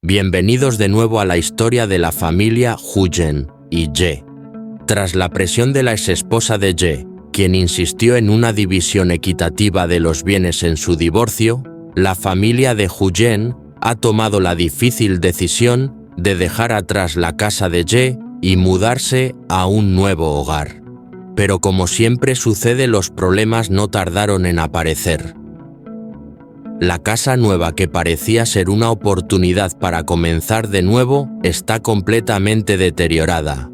Bienvenidos de nuevo a la historia de la familia Huyen y Ye. Tras la presión de la exesposa de Ye, quien insistió en una división equitativa de los bienes en su divorcio, la familia de Huyen ha tomado la difícil decisión de dejar atrás la casa de Ye y mudarse a un nuevo hogar. Pero como siempre sucede, los problemas no tardaron en aparecer. La casa nueva, que parecía ser una oportunidad para comenzar de nuevo, está completamente deteriorada.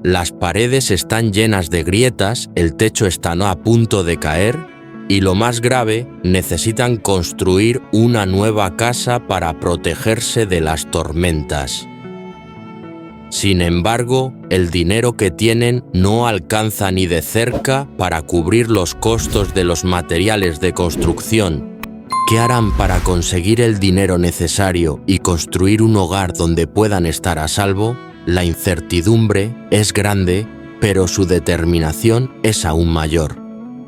Las paredes están llenas de grietas, el techo está a punto de caer y, lo más grave, necesitan construir una nueva casa para protegerse de las tormentas. Sin embargo, el dinero que tienen no alcanza ni de cerca para cubrir los costos de los materiales de construcción. ¿Qué harán para conseguir el dinero necesario y construir un hogar donde puedan estar a salvo? La incertidumbre es grande, pero su determinación es aún mayor.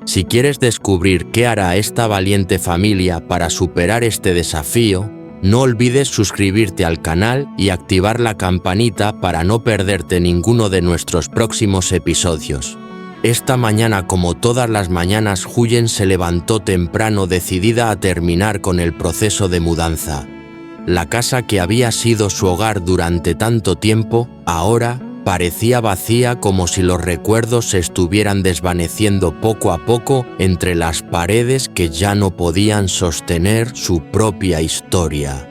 Si quieres descubrir qué hará esta valiente familia para superar este desafío, no olvides suscribirte al canal y activar la campanita para no perderte ninguno de nuestros próximos episodios. Esta mañana, como todas las mañanas, Huyen se levantó temprano, decidida a terminar con el proceso de mudanza. La casa que había sido su hogar durante tanto tiempo, ahora parecía vacía, como si los recuerdos se estuvieran desvaneciendo poco a poco entre las paredes que ya no podían sostener su propia historia.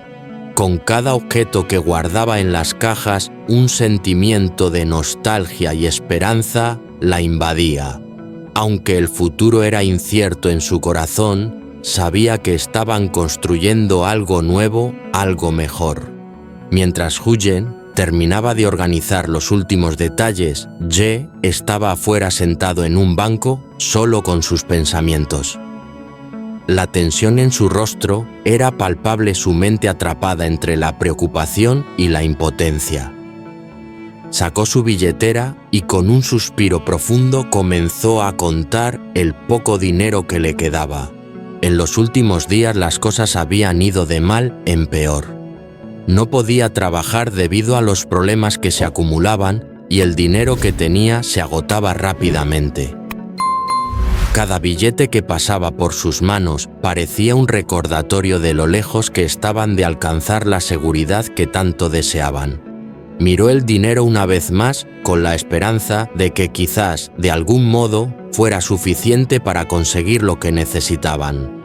Con cada objeto que guardaba en las cajas, un sentimiento de nostalgia y esperanza la invadía. Aunque el futuro era incierto en su corazón, sabía que estaban construyendo algo nuevo, algo mejor. Mientras Huyen terminaba de organizar los últimos detalles, Ye estaba afuera sentado en un banco, solo con sus pensamientos. La tensión en su rostro era palpable, su mente atrapada entre la preocupación y la impotencia. Sacó su billetera y, con un suspiro profundo, comenzó a contar el poco dinero que le quedaba. En los últimos días las cosas habían ido de mal en peor. No podía trabajar debido a los problemas que se acumulaban y el dinero que tenía se agotaba rápidamente. Cada billete que pasaba por sus manos parecía un recordatorio de lo lejos que estaban de alcanzar la seguridad que tanto deseaban. Miró el dinero una vez más con la esperanza de que quizás, de algún modo, fuera suficiente para conseguir lo que necesitaban.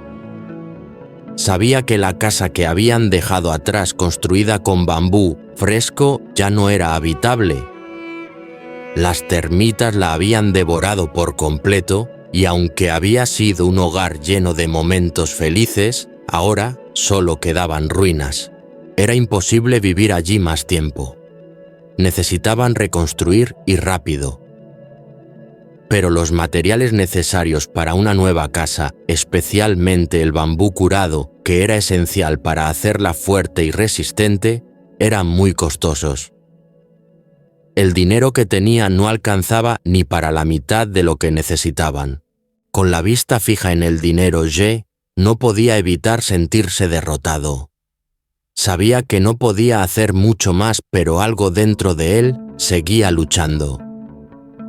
Sabía que la casa que habían dejado atrás, construida con bambú fresco, ya no era habitable. Las termitas la habían devorado por completo y, aunque había sido un hogar lleno de momentos felices, ahora solo quedaban ruinas. Era imposible vivir allí más tiempo. Necesitaban reconstruir y rápido. Pero los materiales necesarios para una nueva casa, especialmente el bambú curado, que era esencial para hacerla fuerte y resistente, eran muy costosos. El dinero que tenía no alcanzaba ni para la mitad de lo que necesitaban. Con la vista fija en el dinero, Ye no podía evitar sentirse derrotado. Sabía que no podía hacer mucho más, pero algo dentro de él seguía luchando.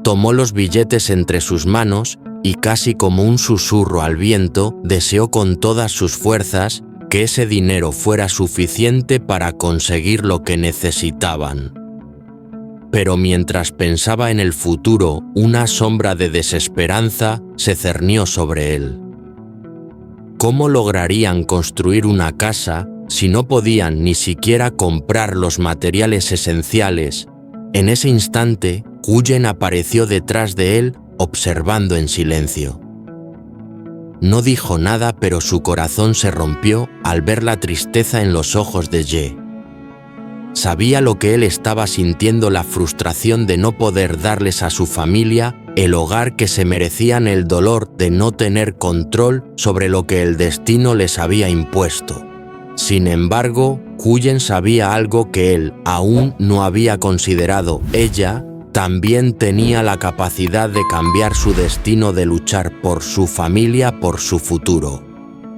Tomó los billetes entre sus manos y, casi como un susurro al viento, deseó con todas sus fuerzas que ese dinero fuera suficiente para conseguir lo que necesitaban. Pero mientras pensaba en el futuro, una sombra de desesperanza se cernió sobre él. ¿Cómo lograrían construir una casa si no podían ni siquiera comprar los materiales esenciales? En ese instante, Huyen apareció detrás de él, observando en silencio. No dijo nada, pero su corazón se rompió al ver la tristeza en los ojos de Ye. Sabía lo que él estaba sintiendo, la frustración de no poder darles a su familia el hogar que se merecían, el dolor de no tener control sobre lo que el destino les había impuesto. Sin embargo, Huyen sabía algo que él aún no había considerado. Ella también tenía la capacidad de cambiar su destino, de luchar por su familia, por su futuro.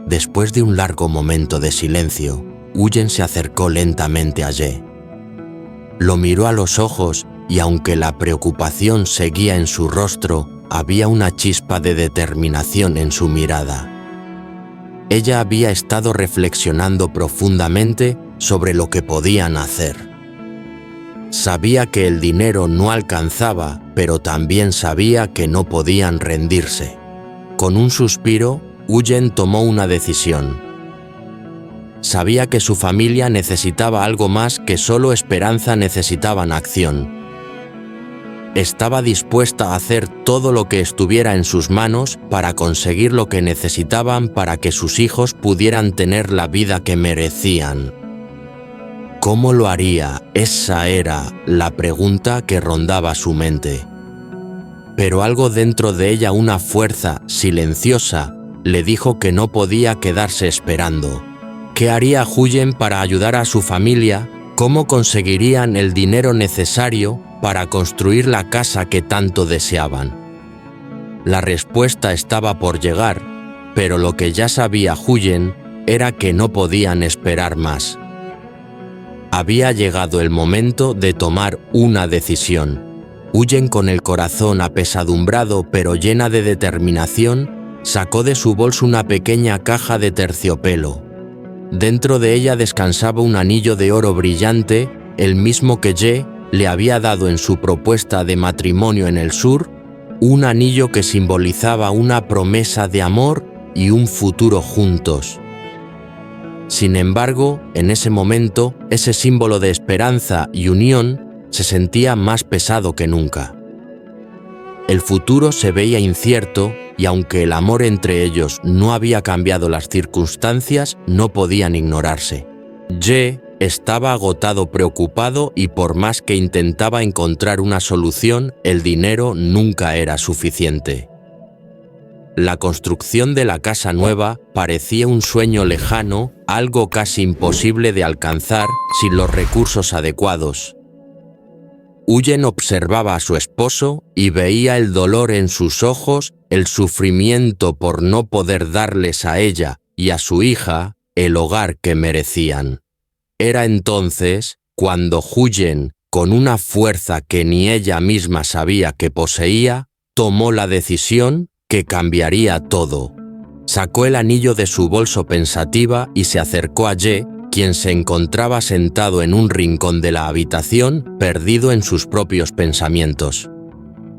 Después de un largo momento de silencio, Huyen se acercó lentamente a Ye. Lo miró a los ojos y aunque la preocupación seguía en su rostro, había una chispa de determinación en su mirada. Ella había estado reflexionando profundamente sobre lo que podían hacer. Sabía que el dinero no alcanzaba, pero también sabía que no podían rendirse. Con un suspiro, Huyen tomó una decisión. Sabía que su familia necesitaba algo más que solo esperanza, necesitaban acción. Estaba dispuesta a hacer todo lo que estuviera en sus manos para conseguir lo que necesitaban para que sus hijos pudieran tener la vida que merecían. ¿Cómo lo haría? Esa era la pregunta que rondaba su mente. Pero algo dentro de ella, una fuerza silenciosa, le dijo que no podía quedarse esperando. ¿Qué haría Huyen para ayudar a su familia? ¿Cómo conseguirían el dinero necesario para construir la casa que tanto deseaban? La respuesta estaba por llegar, pero lo que ya sabía Huyen era que no podían esperar más. Había llegado el momento de tomar una decisión. Huyen, con el corazón apesadumbrado pero llena de determinación, sacó de su bolso una pequeña caja de terciopelo. Dentro de ella descansaba un anillo de oro brillante, el mismo que Ye le había dado en su propuesta de matrimonio en el sur, un anillo que simbolizaba una promesa de amor y un futuro juntos. Sin embargo, en ese momento, ese símbolo de esperanza y unión se sentía más pesado que nunca. El futuro se veía incierto y aunque el amor entre ellos no había cambiado, las circunstancias no podían ignorarse. Ye estaba agotado, preocupado y por más que intentaba encontrar una solución, el dinero nunca era suficiente. La construcción de la casa nueva parecía un sueño lejano, algo casi imposible de alcanzar sin los recursos adecuados. Huyen observaba a su esposo y veía el dolor en sus ojos, el sufrimiento por no poder darles a ella y a su hija el hogar que merecían. Era entonces cuando Huyen, con una fuerza que ni ella misma sabía que poseía, tomó la decisión que cambiaría todo. Sacó el anillo de su bolso pensativa y se acercó a Ye, quien se encontraba sentado en un rincón de la habitación, perdido en sus propios pensamientos.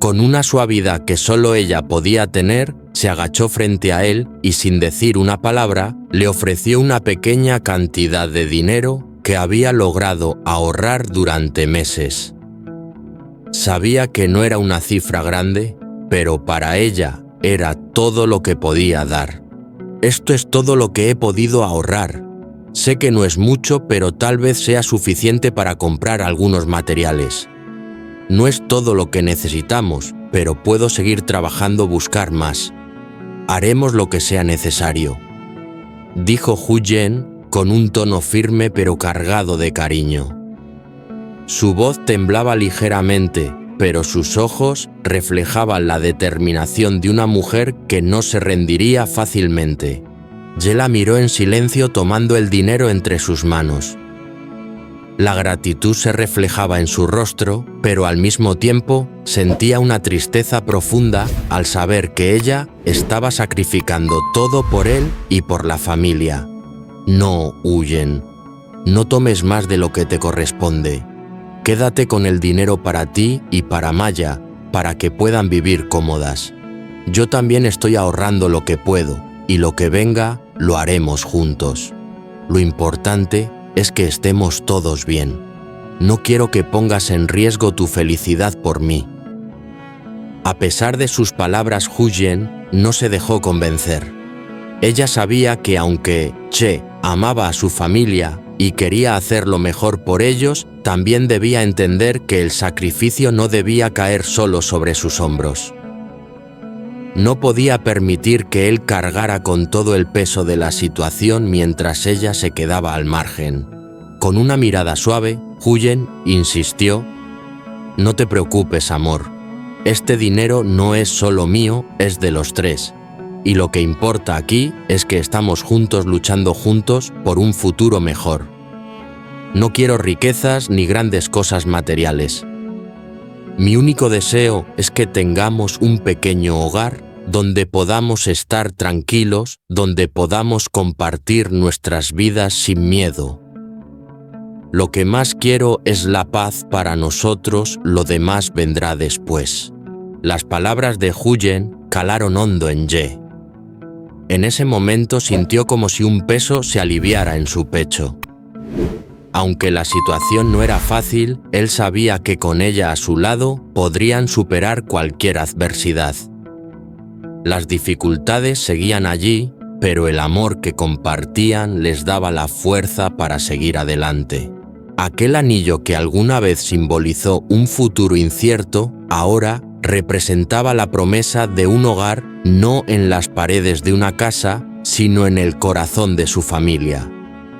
Con una suavidad que solo ella podía tener, se agachó frente a él y sin decir una palabra, le ofreció una pequeña cantidad de dinero que había logrado ahorrar durante meses. Sabía que no era una cifra grande, pero para ella era todo lo que podía dar. Esto es todo lo que he podido ahorrar. Sé que no es mucho, pero tal vez sea suficiente para comprar algunos materiales. No es todo lo que necesitamos, pero puedo seguir trabajando, buscar más. Haremos lo que sea necesario, dijo Huyen con un tono firme pero cargado de cariño. Su voz temblaba ligeramente, pero sus ojos reflejaban la determinación de una mujer que no se rendiría fácilmente. Ye la miró en silencio, tomando el dinero entre sus manos. La gratitud se reflejaba en su rostro, pero al mismo tiempo sentía una tristeza profunda al saber que ella estaba sacrificando todo por él y por la familia. No, Huyen, no tomes más de lo que te corresponde. Quédate con el dinero para ti y para Maya, para que puedan vivir cómodas. Yo también estoy ahorrando lo que puedo, y lo que venga lo haremos juntos. Lo importante es que estemos todos bien. No quiero que pongas en riesgo tu felicidad por mí. A pesar de sus palabras, Huyen no se dejó convencer. Ella sabía que aunque Che amaba a su familia y quería hacer lo mejor por ellos, también debía entender que el sacrificio no debía caer solo sobre sus hombros. No podía permitir que él cargara con todo el peso de la situación mientras ella se quedaba al margen. Con una mirada suave, Huyen insistió: «No te preocupes, amor. Este dinero no es solo mío, es de los tres. Y lo que importa aquí es que estamos juntos, luchando juntos por un futuro mejor». No quiero riquezas ni grandes cosas materiales. Mi único deseo es que tengamos un pequeño hogar donde podamos estar tranquilos, donde podamos compartir nuestras vidas sin miedo. Lo que más quiero es la paz para nosotros, lo demás vendrá después. Las palabras de Huyen calaron hondo en Ye. En ese momento sintió como si un peso se aliviara en su pecho. Aunque la situación no era fácil, él sabía que con ella a su lado podrían superar cualquier adversidad. Las dificultades seguían allí, pero el amor que compartían les daba la fuerza para seguir adelante. Aquel anillo que alguna vez simbolizó un futuro incierto, ahora representaba la promesa de un hogar no en las paredes de una casa, sino en el corazón de su familia.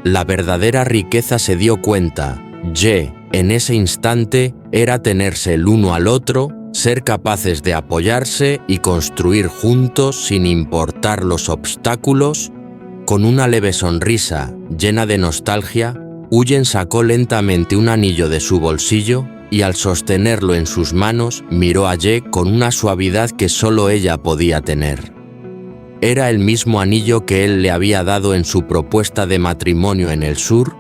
La verdadera riqueza, se dio cuenta Ye en ese instante, era tenerse el uno al otro, ser capaces de apoyarse y construir juntos sin importar los obstáculos. Con una leve sonrisa llena de nostalgia, Huyen sacó lentamente un anillo de su bolsillo y al sostenerlo en sus manos miró a Ye con una suavidad que solo ella podía tener. Era el mismo anillo que él le había dado en su propuesta de matrimonio en el sur,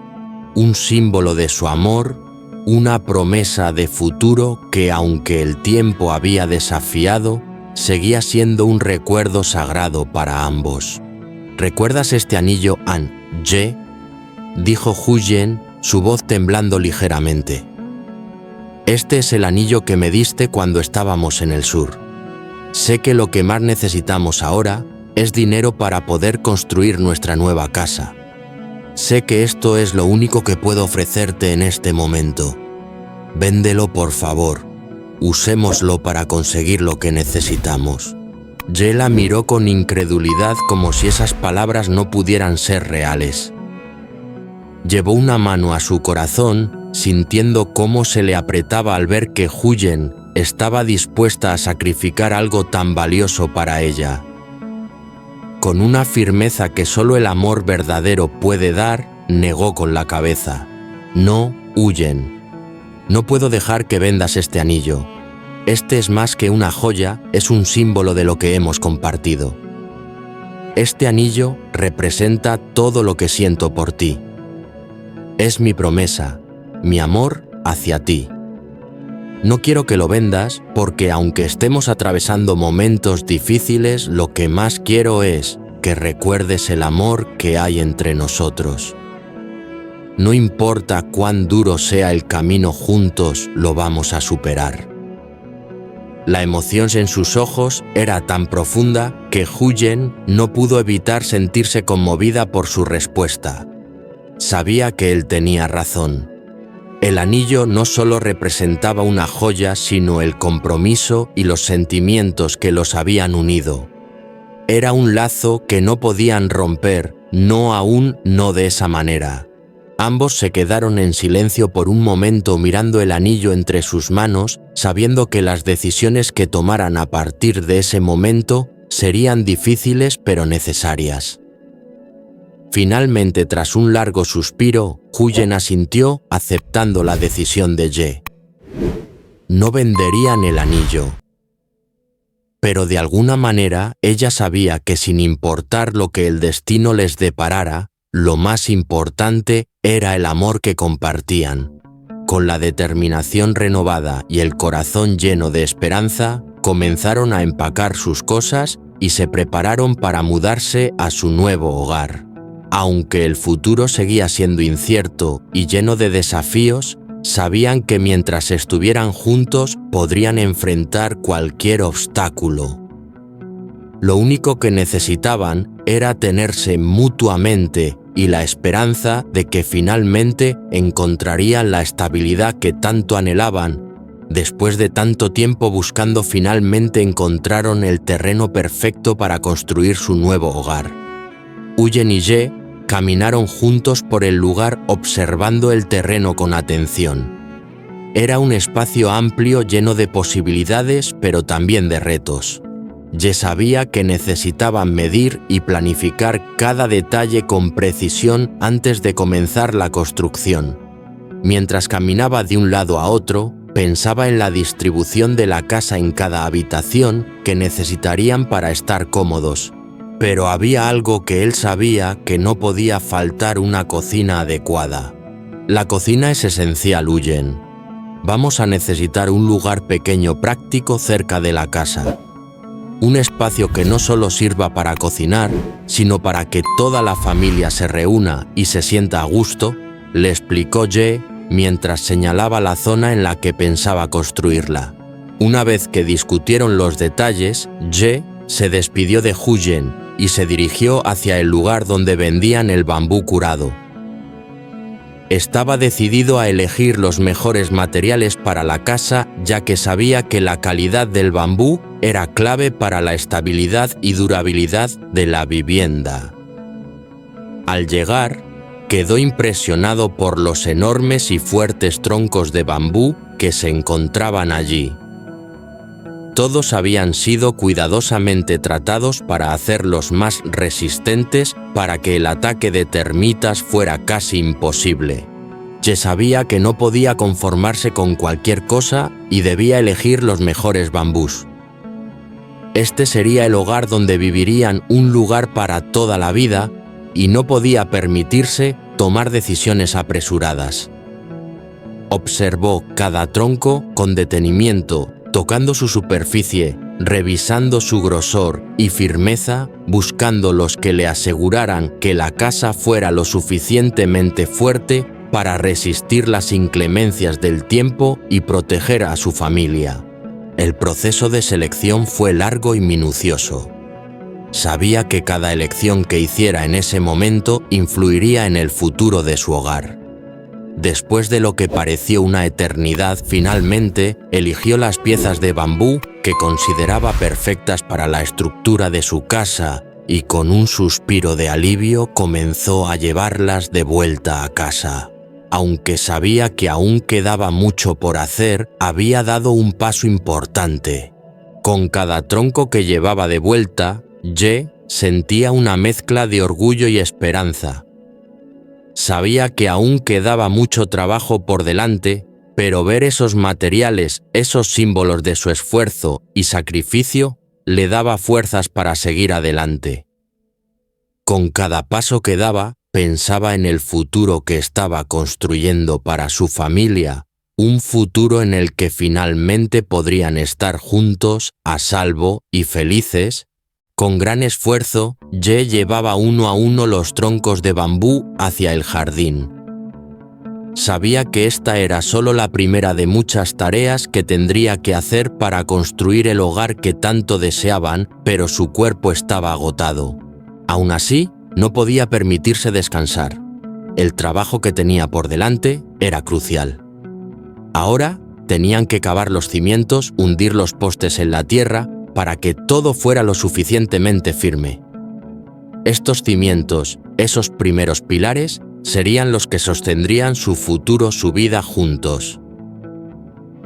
un símbolo de su amor, una promesa de futuro que, aunque el tiempo había desafiado, seguía siendo un recuerdo sagrado para ambos. ¿Recuerdas este anillo, An, Ye?, dijo Huyen, su voz temblando ligeramente. Este es el anillo que me diste cuando estábamos en el sur. Sé que lo que más necesitamos ahora es dinero para poder construir nuestra nueva casa. Sé que esto es lo único que puedo ofrecerte en este momento. Véndelo, por favor. Usémoslo para conseguir lo que necesitamos. Ye la miró con incredulidad, como si esas palabras no pudieran ser reales. Llevó una mano a su corazón, sintiendo cómo se le apretaba al ver que Huyen estaba dispuesta a sacrificar algo tan valioso para ella. Con una firmeza que solo el amor verdadero puede dar, negó con la cabeza. No, Huyen. No puedo dejar que vendas este anillo. Este es más que una joya, es un símbolo de lo que hemos compartido. Este anillo representa todo lo que siento por ti. Es mi promesa, mi amor hacia ti. No quiero que lo vendas porque, aunque estemos atravesando momentos difíciles, lo que más quiero es que recuerdes el amor que hay entre nosotros. No importa cuán duro sea el camino, juntos lo vamos a superar. La emoción en sus ojos era tan profunda que Huyen no pudo evitar sentirse conmovida por su respuesta. Sabía que él tenía razón. El anillo no solo representaba una joya, sino el compromiso y los sentimientos que los habían unido. Era un lazo que no podían romper, no aún no de esa manera. Ambos se quedaron en silencio por un momento mirando el anillo entre sus manos, sabiendo que las decisiones que tomaran a partir de ese momento serían difíciles pero necesarias. Finalmente, tras un largo suspiro, Huyen asintió, aceptando la decisión de Ye. No venderían el anillo. Pero de alguna manera ella sabía que, sin importar lo que el destino les deparara, lo más importante era el amor que compartían. Con la determinación renovada y el corazón lleno de esperanza, comenzaron a empacar sus cosas y se prepararon para mudarse a su nuevo hogar. Aunque el futuro seguía siendo incierto y lleno de desafíos, sabían que mientras estuvieran juntos podrían enfrentar cualquier obstáculo. Lo único que necesitaban era tenerse mutuamente y la esperanza de que finalmente encontrarían la estabilidad que tanto anhelaban. Después de tanto tiempo buscando, finalmente encontraron el terreno perfecto para construir su nuevo hogar. Huyen y Ye caminaron juntos por el lugar, observando el terreno con atención. Era un espacio amplio lleno de posibilidades, pero también de retos. Ye sabía que necesitaban medir y planificar cada detalle con precisión antes de comenzar la construcción. Mientras caminaba de un lado a otro, pensaba en la distribución de la casa en cada habitación que necesitarían para estar cómodos. Pero había algo que él sabía: que no podía faltar una cocina adecuada. La cocina es esencial, Eugen. Vamos a necesitar un lugar pequeño práctico cerca de la casa. Un espacio que no solo sirva para cocinar, sino para que toda la familia se reúna y se sienta a gusto, le explicó Ye mientras señalaba la zona en la que pensaba construirla. Una vez que discutieron los detalles, Ye se despidió de Eugen y se dirigió hacia el lugar donde vendían el bambú curado. Estaba decidido a elegir los mejores materiales para la casa, ya que sabía que la calidad del bambú era clave para la estabilidad y durabilidad de la vivienda. Al llegar, quedó impresionado por los enormes y fuertes troncos de bambú que se encontraban allí. Todos habían sido cuidadosamente tratados para hacerlos más resistentes para que el ataque de termitas fuera casi imposible. Ye sabía que no podía conformarse con cualquier cosa y debía elegir los mejores bambús. Este sería el hogar donde vivirían, un lugar para toda la vida, y no podía permitirse tomar decisiones apresuradas. Observó cada tronco con detenimiento, tocando su superficie, revisando su grosor y firmeza, buscando los que le aseguraran que la casa fuera lo suficientemente fuerte para resistir las inclemencias del tiempo y proteger a su familia. El proceso de selección fue largo y minucioso. Sabía que cada elección que hiciera en ese momento influiría en el futuro de su hogar. Después de lo que pareció una eternidad, finalmente eligió las piezas de bambú que consideraba perfectas para la estructura de su casa y con un suspiro de alivio comenzó a llevarlas de vuelta a casa. Aunque sabía que aún quedaba mucho por hacer, había dado un paso importante. Con cada tronco que llevaba de vuelta, Ye sentía una mezcla de orgullo y esperanza. Sabía que aún quedaba mucho trabajo por delante, pero ver esos materiales, esos símbolos de su esfuerzo y sacrificio, le daba fuerzas para seguir adelante. Con cada paso que daba, pensaba en el futuro que estaba construyendo para su familia, un futuro en el que finalmente podrían estar juntos, a salvo y felices. Con gran esfuerzo, Ye llevaba uno a uno los troncos de bambú hacia el jardín. Sabía que esta era solo la primera de muchas tareas que tendría que hacer para construir el hogar que tanto deseaban, pero su cuerpo estaba agotado. Aún así, no podía permitirse descansar. El trabajo que tenía por delante era crucial. Ahora tenían que cavar los cimientos, hundir los postes en la tierra, para que todo fuera lo suficientemente firme. Estos cimientos, esos primeros pilares, serían los que sostendrían su futuro, su vida juntos.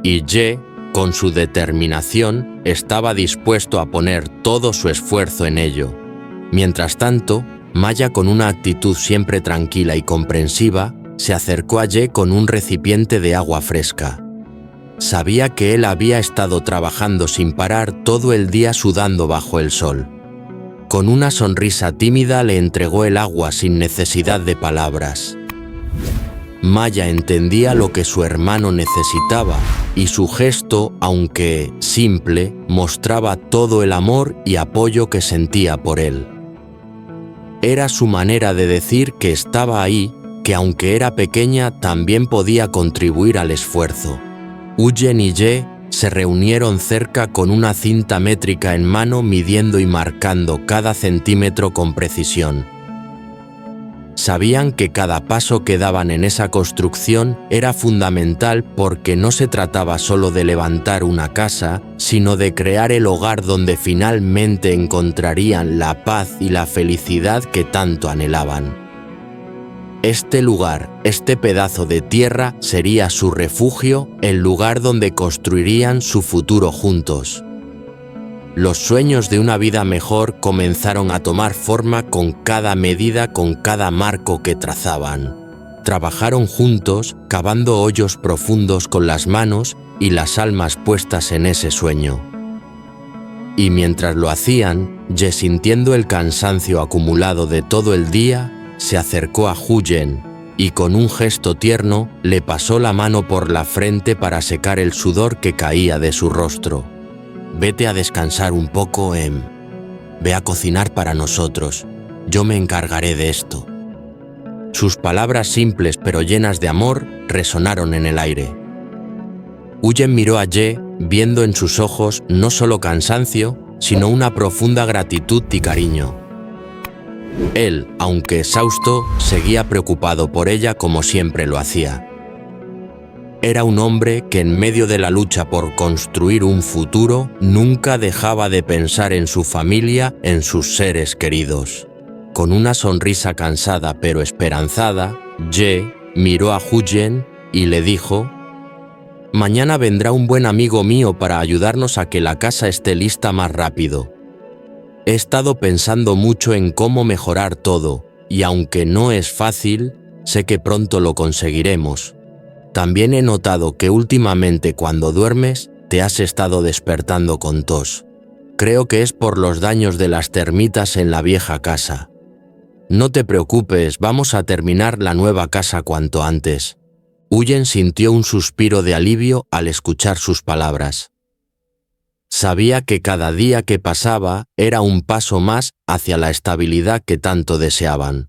Y Ye, con su determinación, estaba dispuesto a poner todo su esfuerzo en ello. Mientras tanto, Maya, con una actitud siempre tranquila y comprensiva, se acercó a Ye con un recipiente de agua fresca. Sabía que él había estado trabajando sin parar todo el día sudando bajo el sol. Con una sonrisa tímida le entregó el agua sin necesidad de palabras. Maya entendía lo que su hermano necesitaba y su gesto, aunque simple, mostraba todo el amor y apoyo que sentía por él. Era su manera de decir que estaba ahí, que aunque era pequeña también podía contribuir al esfuerzo. Eugen y Ye se reunieron cerca con una cinta métrica en mano, midiendo y marcando cada centímetro con precisión. Sabían que cada paso que daban en esa construcción era fundamental, porque no se trataba solo de levantar una casa, sino de crear el hogar donde finalmente encontrarían la paz y la felicidad que tanto anhelaban. Este lugar, este pedazo de tierra, sería su refugio, el lugar donde construirían su futuro juntos. Los sueños de una vida mejor comenzaron a tomar forma con cada medida, con cada marco que trazaban. Trabajaron juntos, cavando hoyos profundos con las manos y las almas puestas en ese sueño. Y mientras lo hacían, Ye, sintiendo el cansancio acumulado de todo el día, se acercó a Huyen y con un gesto tierno le pasó la mano por la frente para secar el sudor que caía de su rostro. «Vete a descansar un poco, Ve a cocinar para nosotros. Yo me encargaré de esto». Sus palabras simples pero llenas de amor resonaron en el aire. Huyen miró a Ye, viendo en sus ojos no solo cansancio, sino una profunda gratitud y cariño. Él, aunque exhausto, seguía preocupado por ella como siempre lo hacía. Era un hombre que en medio de la lucha por construir un futuro nunca dejaba de pensar en su familia, en sus seres queridos. Con una sonrisa cansada pero esperanzada, Ye miró a Huyen y le dijo: «Mañana vendrá un buen amigo mío para ayudarnos a que la casa esté lista más rápido. He estado pensando mucho en cómo mejorar todo, y aunque no es fácil, sé que pronto lo conseguiremos. También he notado que últimamente cuando duermes te has estado despertando con tos. Creo que es por los daños de las termitas en la vieja casa. No te preocupes, vamos a terminar la nueva casa cuanto antes». Huyen sintió un suspiro de alivio al escuchar sus palabras. Sabía que cada día que pasaba era un paso más hacia la estabilidad que tanto deseaban.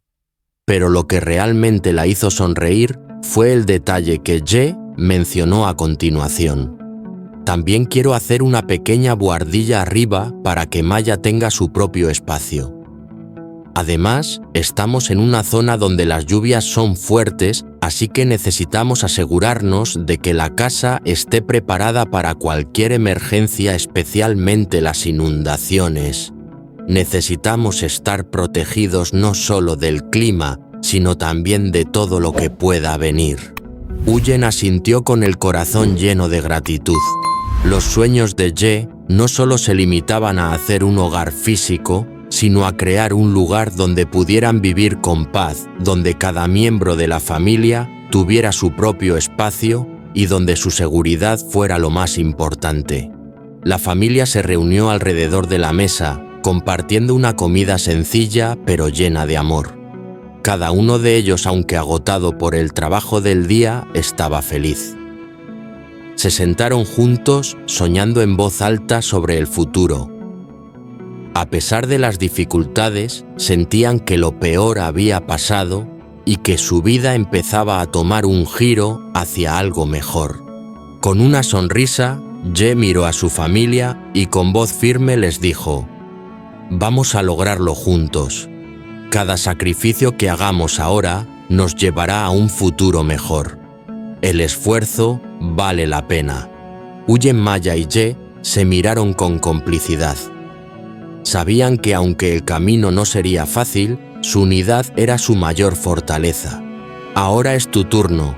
Pero lo que realmente la hizo sonreír fue el detalle que Ye mencionó a continuación. «También quiero hacer una pequeña buhardilla arriba para que Maya tenga su propio espacio. Además, estamos en una zona donde las lluvias son fuertes, así que necesitamos asegurarnos de que la casa esté preparada para cualquier emergencia, especialmente las inundaciones. Necesitamos estar protegidos no solo del clima, sino también de todo lo que pueda venir». Huyen asintió con el corazón lleno de gratitud. Los sueños de Ye no solo se limitaban a hacer un hogar físico, sino a crear un lugar donde pudieran vivir con paz, donde cada miembro de la familia tuviera su propio espacio y donde su seguridad fuera lo más importante. La familia se reunió alrededor de la mesa, compartiendo una comida sencilla pero llena de amor. Cada uno de ellos, aunque agotado por el trabajo del día, estaba feliz. Se sentaron juntos, soñando en voz alta sobre el futuro. A pesar de las dificultades, sentían que lo peor había pasado y que su vida empezaba a tomar un giro hacia algo mejor. Con una sonrisa, Ye miró a su familia y con voz firme les dijo: «Vamos a lograrlo juntos. Cada sacrificio que hagamos ahora nos llevará a un futuro mejor. El esfuerzo vale la pena». Huyen, Maya y Ye se miraron con complicidad. Sabían que aunque el camino no sería fácil, su unidad era su mayor fortaleza. «Ahora es tu turno.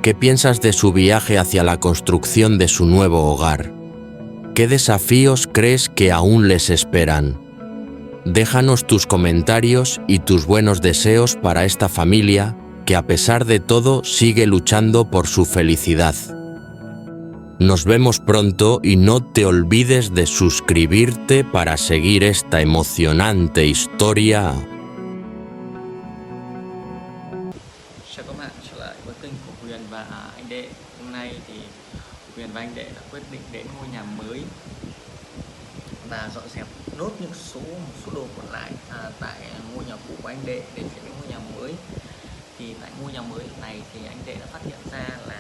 ¿Qué piensas de su viaje hacia la construcción de su nuevo hogar? ¿Qué desafíos crees que aún les esperan? Déjanos tus comentarios y tus buenos deseos para esta familia que a pesar de todo sigue luchando por su felicidad. Nos vemos pronto y no te olvides de suscribirte para seguir esta emocionante historia». Chào các bạn trở lại với kênh của Huyền và anh Đệ. Hôm nay thì Huyền và anh Đệ đã quyết định đến ngôi nhà mới và dọn dẹp nốt một số đồ còn lại tại ngôi nhà cũ của anh Đệ để chuyển đến ngôi nhà mới. Thì tại ngôi nhà mới này thì anh Đệ đã phát hiện ra là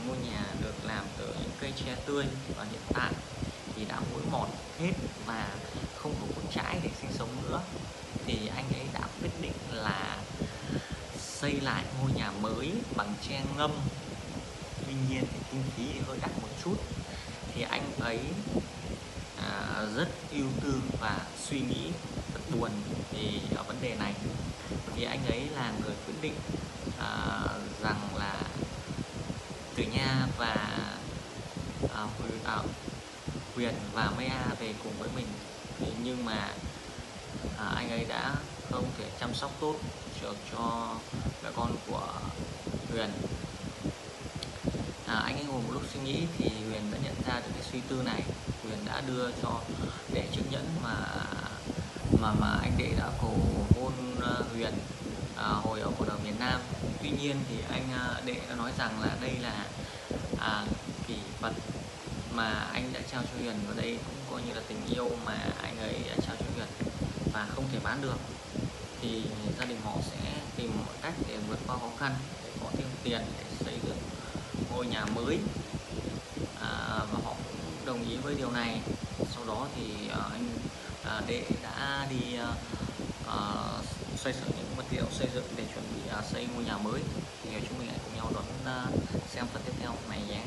ngôi nhà được làm từ những cây tre tươi và hiện tại thì đã muối mọt hết và không có cốt chãi để sinh sống nữa. Thì anh ấy đã quyết định là xây lại ngôi nhà mới bằng tre ngâm. Tuy nhiên thì kinh phí thì hơi đắt một chút. Thì anh ấy rất ưu tư và suy nghĩ rất buồn thì ở vấn đề này. Vì anh ấy là người quyết định rằng là Tử Nha và Huyền và Maya về cùng với mình. Nhưng mà anh ấy đã không thể chăm sóc tốt được cho mẹ con của Huyền. Anh ấy ngồi một lúc suy nghĩ thì Huyền đã nhận ra được cái suy tư này. Huyền đã đưa cho Đệ chiếc nhẫn mà anh Đệ đã cầu hôn Huyền hồi ở quần đảo miền Nam. Tuy nhiên thì anh Đệ đã nói rằng là đây là kỷ vật mà anh đã trao cho Huyền, và đây cũng coi như là tình yêu mà anh ấy đã trao cho Huyền và không thể bán được. Thì gia đình họ sẽ tìm mọi cách để vượt qua khó khăn, để có thêm tiền để xây dựng ngôi nhà mới, và họ cũng đồng ý với điều này. Sau đó thì anh Đệ đã đi xoay sở những vật liệu xây dựng để chuẩn bị xây ngôi nhà mới. Thì chúng mình hãy cùng nhau đón xem phần tiếp theo này nhé.